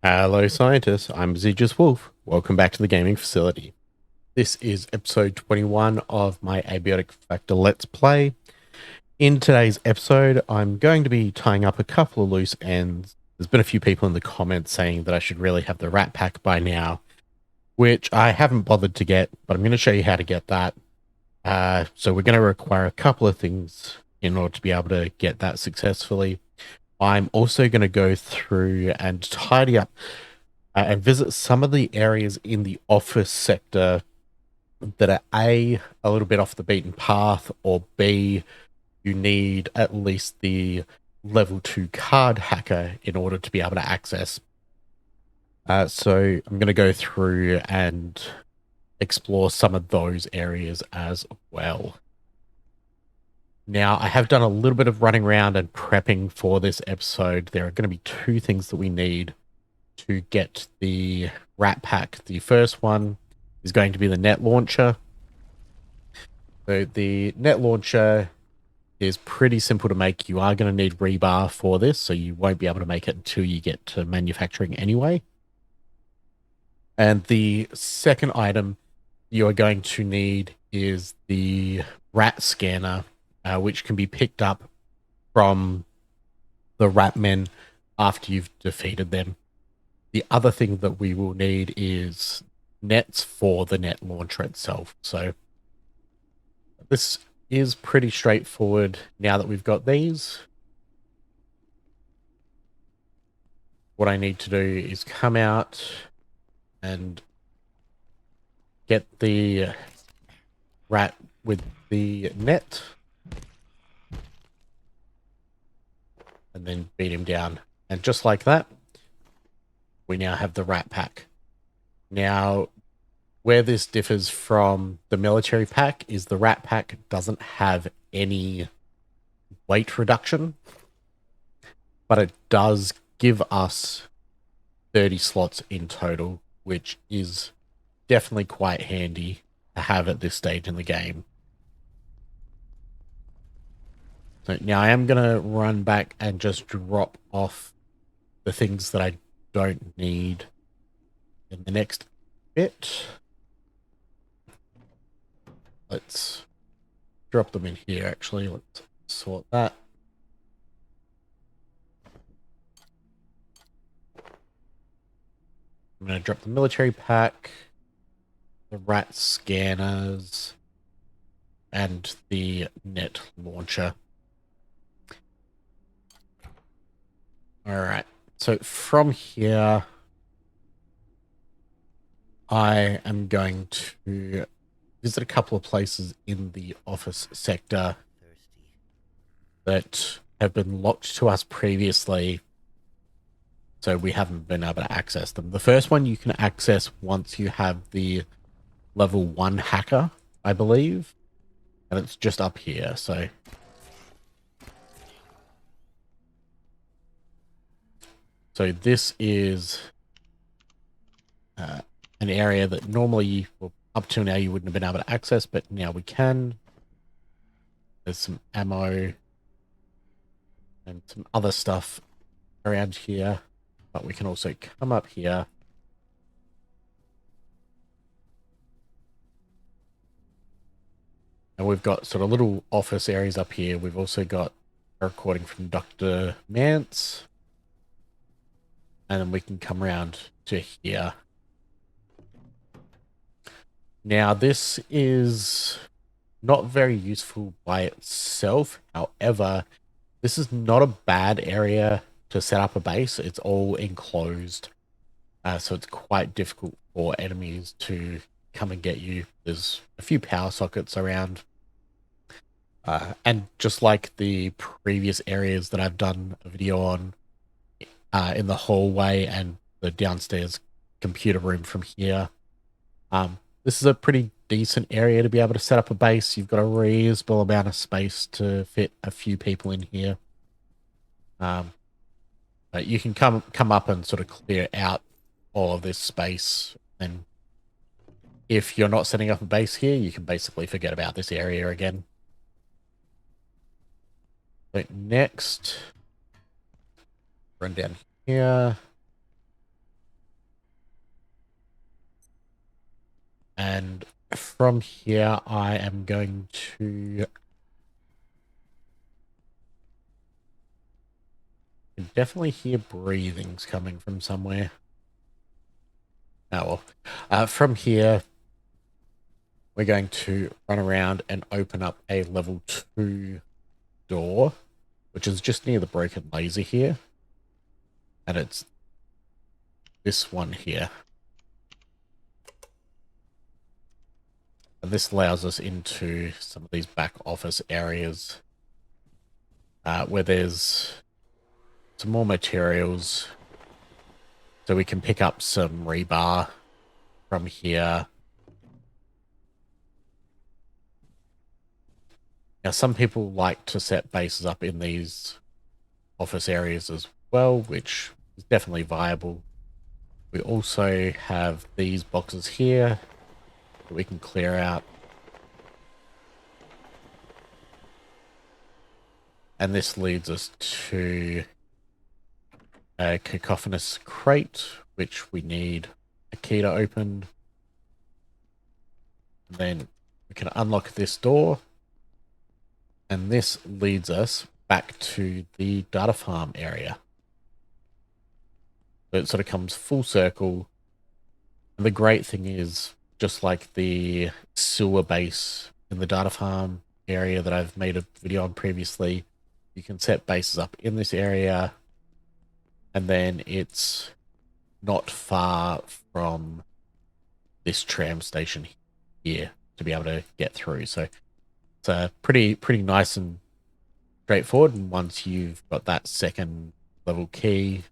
Hello, scientists. I'm Zedges Wolf. Welcome back to the gaming facility. This is episode 21 of my Abiotic Factor Let's Play. In today's episode, I'm going to be tying up a couple of loose ends. There's been a few people in the comments saying that I should really have the rat pack by now, which I haven't bothered to get, but I'm going to show you how to get that. So we're going to require a couple of things in order to be able to get that successfully. I'm also going to go through and tidy up and visit some of the areas in the office sector that are a little bit off the beaten path, or B, you need at least the level 2 card hacker in order to be able to access. So I'm going to go through and explore some of those areas as well. Now, I have done a little bit of running around and prepping for this episode. There are going to be two things that we need to get the rat pack. The first one is going to be the net launcher. So the net launcher is pretty simple to make. You are going to need rebar for this, so you won't be able to make it until you get to manufacturing anyway. And the second item you are going to need is the rat scanner, which can be picked up from the Ratemen after you've defeated them. The other thing that we will need is nets for the net launcher itself. So this is pretty straightforward now that we've got these. What I need to do is come out and get the rat with the net and then beat him down. And just like that, we now have the rat pack. Now, where this differs from the military pack is the rat pack doesn't have any weight reduction, but it does give us 30 slots in total, which is definitely quite handy to have at this stage in the game. So now I am going to run back and just drop off the things that I don't need in the next bit. Let's drop them in here, actually. Let's sort that. I'm going to drop the military pack, the rat scanners, and the net launcher. Alright, so from here, I am going to visit a couple of places in the office sector that have been locked to us previously, so we haven't been able to access them. The first one you can access once you have the level 1 hacker, I believe, and it's just up here. So this is an area that normally, well, up to now, you wouldn't have been able to access, but now we can. There's some ammo and some other stuff around here, but we can also come up here. And we've got sort of little office areas up here. We've also got a recording from Dr. Mance. And then we can come around to here. Now, this is not very useful by itself. However, this is not a bad area to set up a base. It's all enclosed. So it's quite difficult for enemies to come and get you. There's a few power sockets around. And just like the previous areas that I've done a video on, in the hallway and the downstairs computer room from here, this is a pretty decent area to be able to set up a base. You've got a reasonable amount of space to fit a few people in here. But you can come up and sort of clear out all of this space. And if you're not setting up a base here, you can basically forget about this area again. But next, run down here. And from here, I am going to definitely hear breathings coming from somewhere. Oh well. From here, we're going to run around and open up a level 2 door, which is just near the broken laser here. And it's this one here. And this allows us into some of these back office areas where there's some more materials. So we can pick up some rebar from here. Now, some people like to set bases up in these office areas as well, which is definitely viable. We also have these boxes here that we can clear out. And this leads us to a cacophonous crate, which we need a key to open. And then we can unlock this door. And this leads us back to the data farm area. So it sort of comes full circle. And the great thing is, just like the sewer base in the data farm area that I've made a video on previously, you can set bases up in this area, and then it's not far from this tram station here to be able to get through. So it's pretty nice and straightforward. And once you've got that second level key,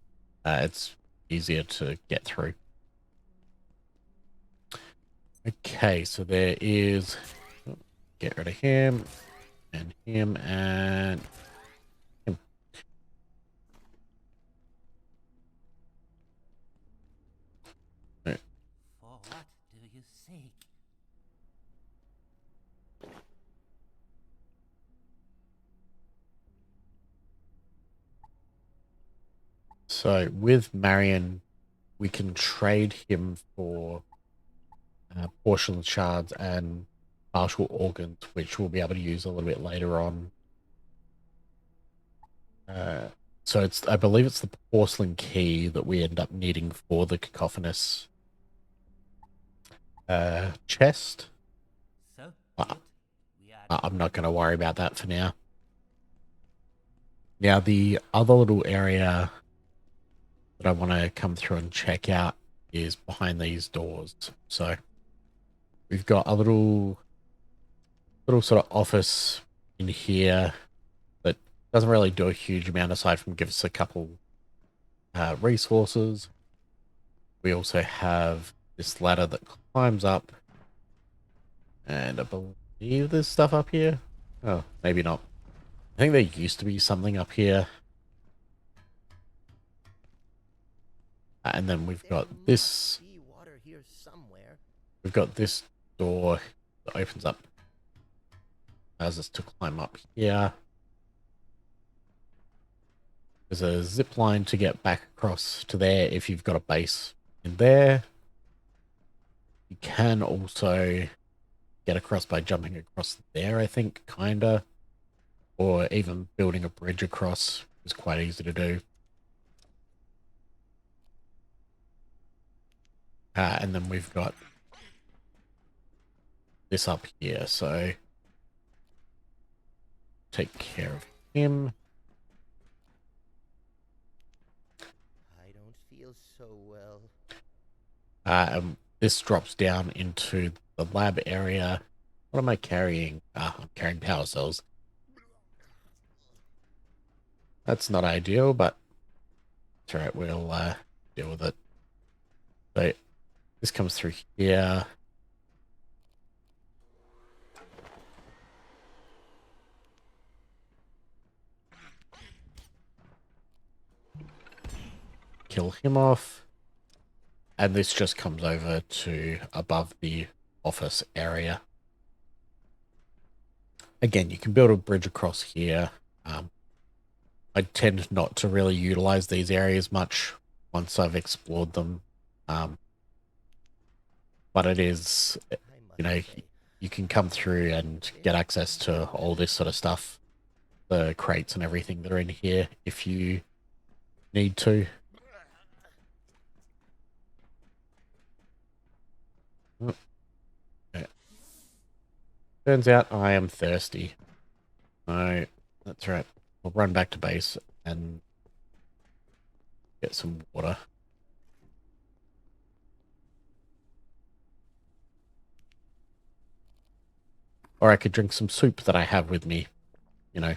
it's easier to get through. Okay, so there is, get rid of him and him and him. For what do you seek? So with Marion, we can trade him for portion shards and partial organs, which we'll be able to use a little bit later on. So I believe it's the porcelain key that we end up needing for the cacophonous chest. So we are I'm not going to worry about that for now. Now, the other little area that I want to come through and check out is behind these doors. So we've got a little sort of office in here that doesn't really do a huge amount aside from give us a couple resources. We also have this ladder that climbs up, and I believe there's stuff up here. Oh, maybe not. I think there used to be something up here. And then we've got this. Water here somewhere. We've got this door that opens up, allows us to climb up here. There's a zip line to get back across to there if you've got a base in there. You can also get across by jumping across there, I think, kinda. Or even building a bridge across is quite easy to do. And then we've got this up here, so take care of him. I don't feel so well. This drops down into the lab area. What am I carrying? I'm carrying power cells. That's not ideal, but it's alright, we'll deal with it. So this comes through here. Kill him off. And this just comes over to above the office area. Again, you can build a bridge across here. I tend not to really utilize these areas much once I've explored them. But but it is, I you must know, say, you can come through and get access to all this sort of stuff, the crates and everything that are in here if you need to. Oh, yeah. Turns out I am thirsty. No, that's right. I'll run back to base and get some water. Or I could drink some soup that I have with me, you know.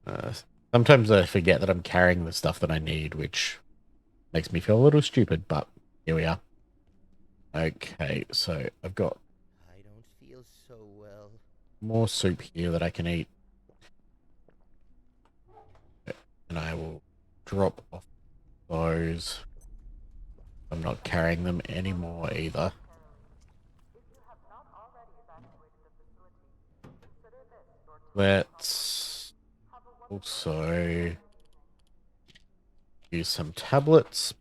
Uh, Sometimes I forget that I'm carrying the stuff that I need, which makes me feel a little stupid, but here we are. Okay, so I've got I don't feel so well. more soup here that I can eat. And I will drop off those. I'm not carrying them anymore either. Let's also use some tablets.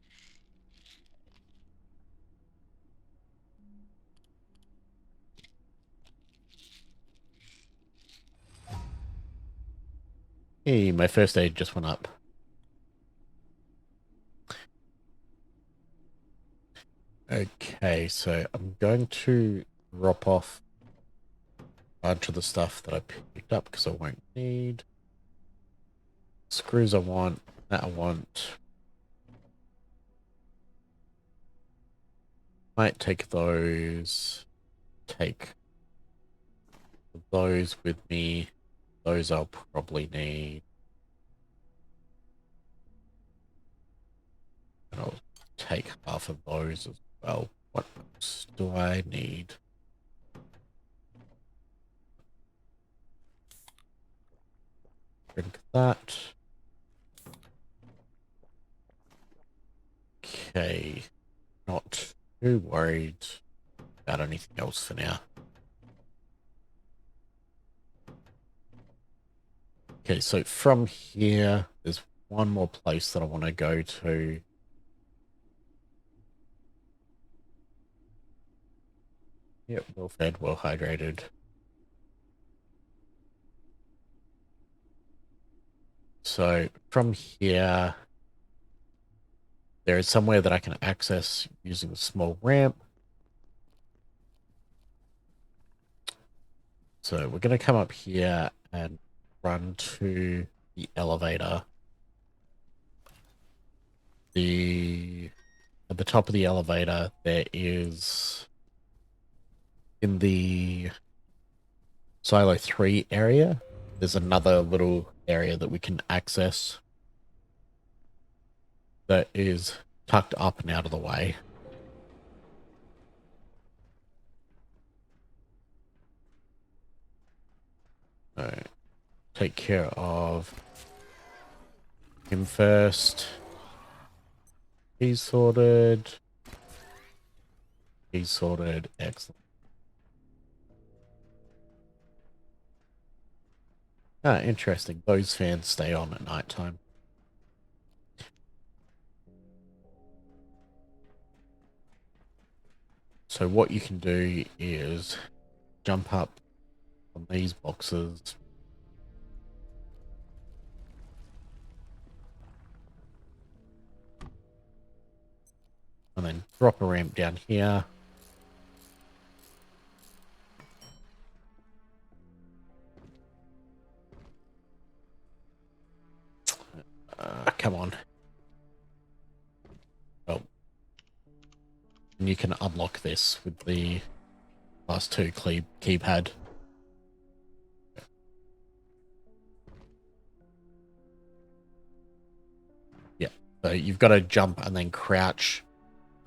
Hey, my first aid just went up. Okay, so I'm going to drop off a bunch of the stuff that I picked up because I won't need. Screws I want, that I want. Might take those. Take those with me. Those I'll probably need. And I'll take half of those as well. What else do I need? Drink that. Okay. Not too worried about anything else for now. Okay, so from here, there's one more place that I want to go to. Yep, well fed, well hydrated. So from here, there is somewhere that I can access using a small ramp. So we're going to come up here and run to the elevator. At the top of the elevator, there is in the Silo 3 area, there's another little area that we can access that is tucked up and out of the way. So take care of him first. He's sorted. He's sorted. Excellent. Ah, interesting. Those fans stay on at night time. So what you can do is jump up on these boxes. And then drop a ramp down here. Come on. Well, and you can unlock this with the class 2 keypad. Yeah, so you've got to jump and then crouch,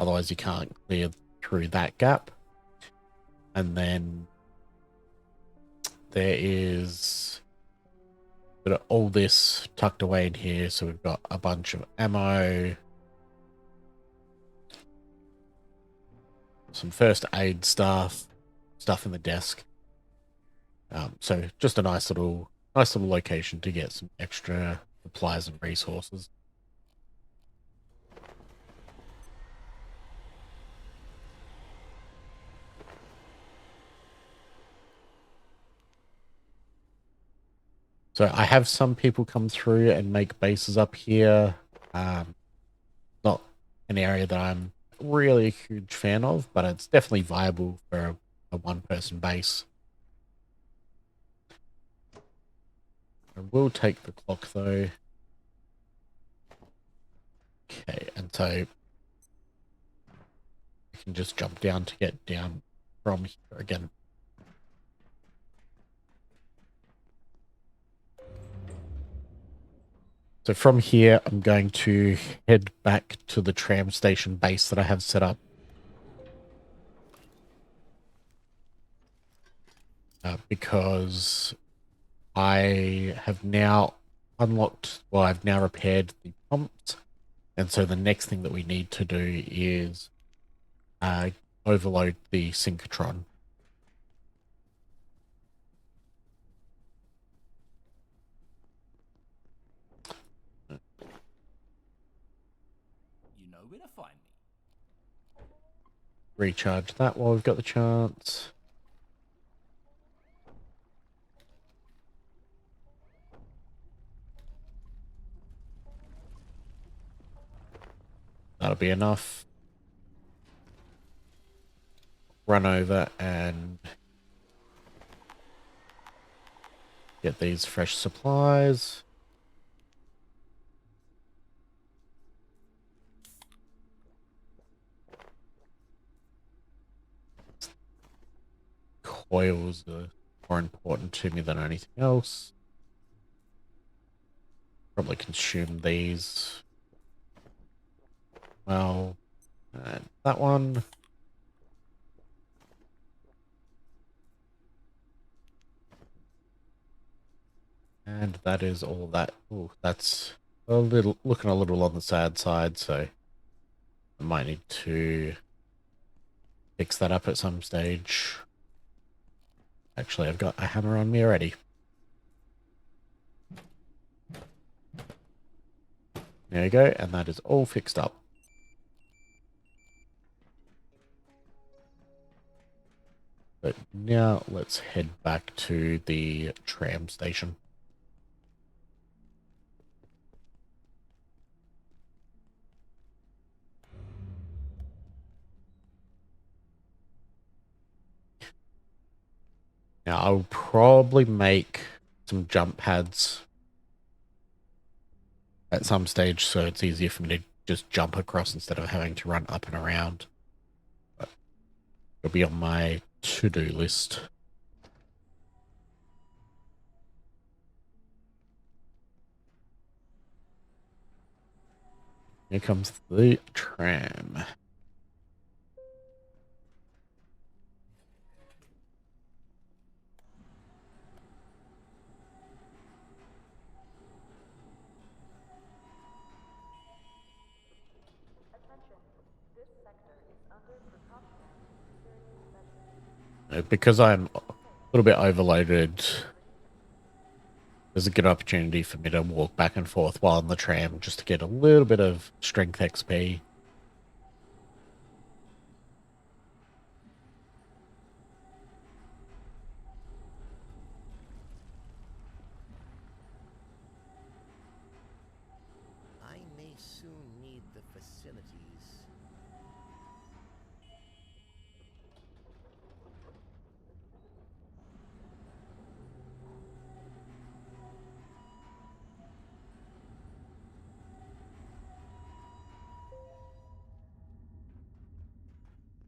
otherwise you can't clear through that gap. And then there is all this tucked away in here, so we've got a bunch of ammo, some first aid stuff in the desk. So just a nice little location to get some extra supplies and resources. So I have some people come through and make bases up here. Not an area that I'm really a huge fan of, but it's definitely viable for a one-person base. I will take the clock though. Okay, and so I can just jump down to get down from here again. So from here, I'm going to head back to the tram station base that I have set up. Because I have now unlocked, well, I've now repaired the pumps. And so the next thing that we need to do is overload the synchrotron. You know where to find me. Recharge that while we've got the chance. That'll be enough. Run over and get these fresh supplies. Coils are more important to me than anything else. Probably consume these. Well, and that one. And that is all that. Oh, that's looking a little on the sad side, so I might need to fix that up at some stage. Actually, I've got a hammer on me already. There you go, and that is all fixed up. But now let's head back to the tram station. Now I'll probably make some jump pads at some stage so it's easier for me to just jump across instead of having to run up and around. But it'll be on my to-do list. Here comes the tram. Because I'm a little bit overloaded, there's a good opportunity for me to walk back and forth while on the tram just to get a little bit of strength XP. I may soon need the facilities.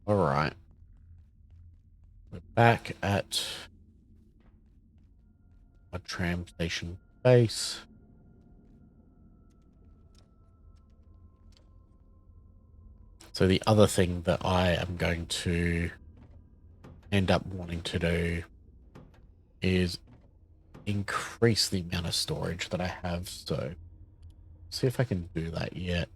All right. We're back at a tram station base. So the other thing that I am going to end up wanting to do is increase the amount of storage that I have. So see if I can do that yet.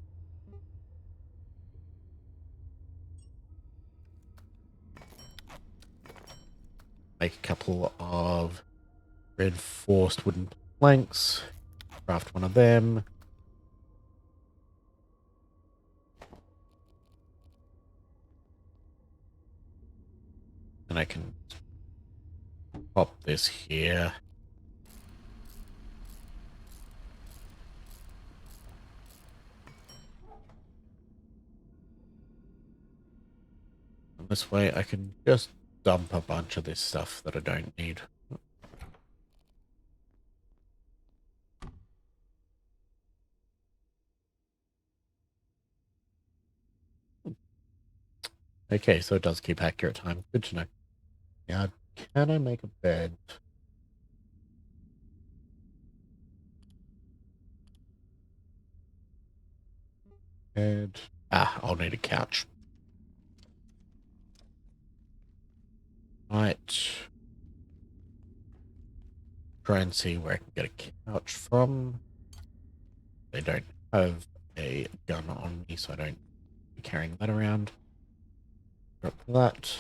Make a couple of reinforced wooden planks. Craft one of them. And I can pop this here. This way I can just dump a bunch of this stuff that I don't need. Okay, so it does keep accurate time. Good to know. Now, can I make a bed? Bed. Ah, I'll need a couch. Right. Try and see where I can get a couch from. They don't have a gun on me, so I don't be carrying that around. Drop that.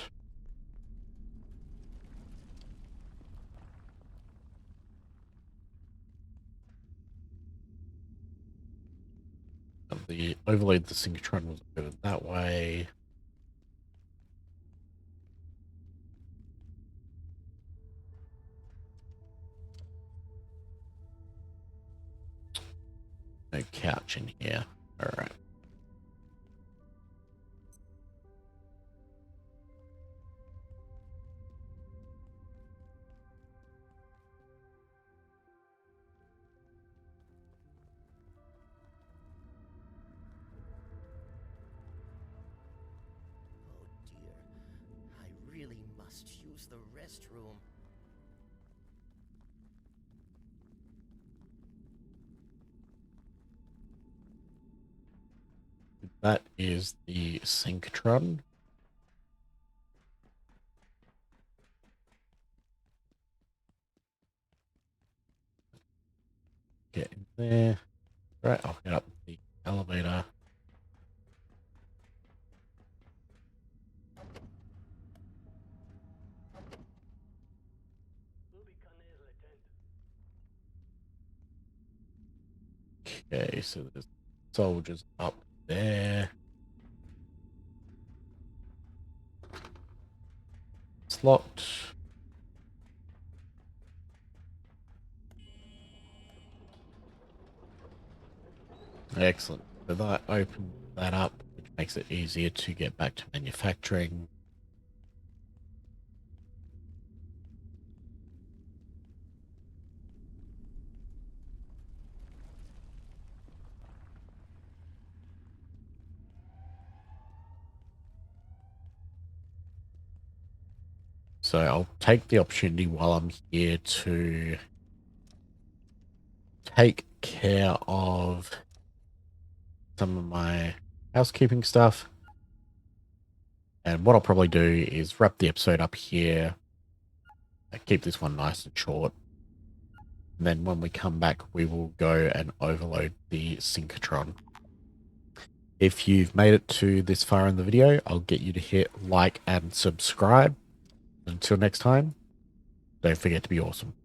The overload the synchrotron was over that way. No couch in here. All right. Oh dear. I really must use the restroom. That is the synchrotron. Get in there. Right, I'll get up the elevator. Okay, so there's soldiers up there. It's locked. Excellent. So that opens that up, which makes it easier to get back to manufacturing. So I'll take the opportunity while I'm here to take care of some of my housekeeping stuff. And what I'll probably do is wrap the episode up here. Keep this one nice and short. And then when we come back, we will go and overload the synchrotron. If you've made it to this far in the video, I'll get you to hit like and subscribe. Until next time, don't forget to be awesome.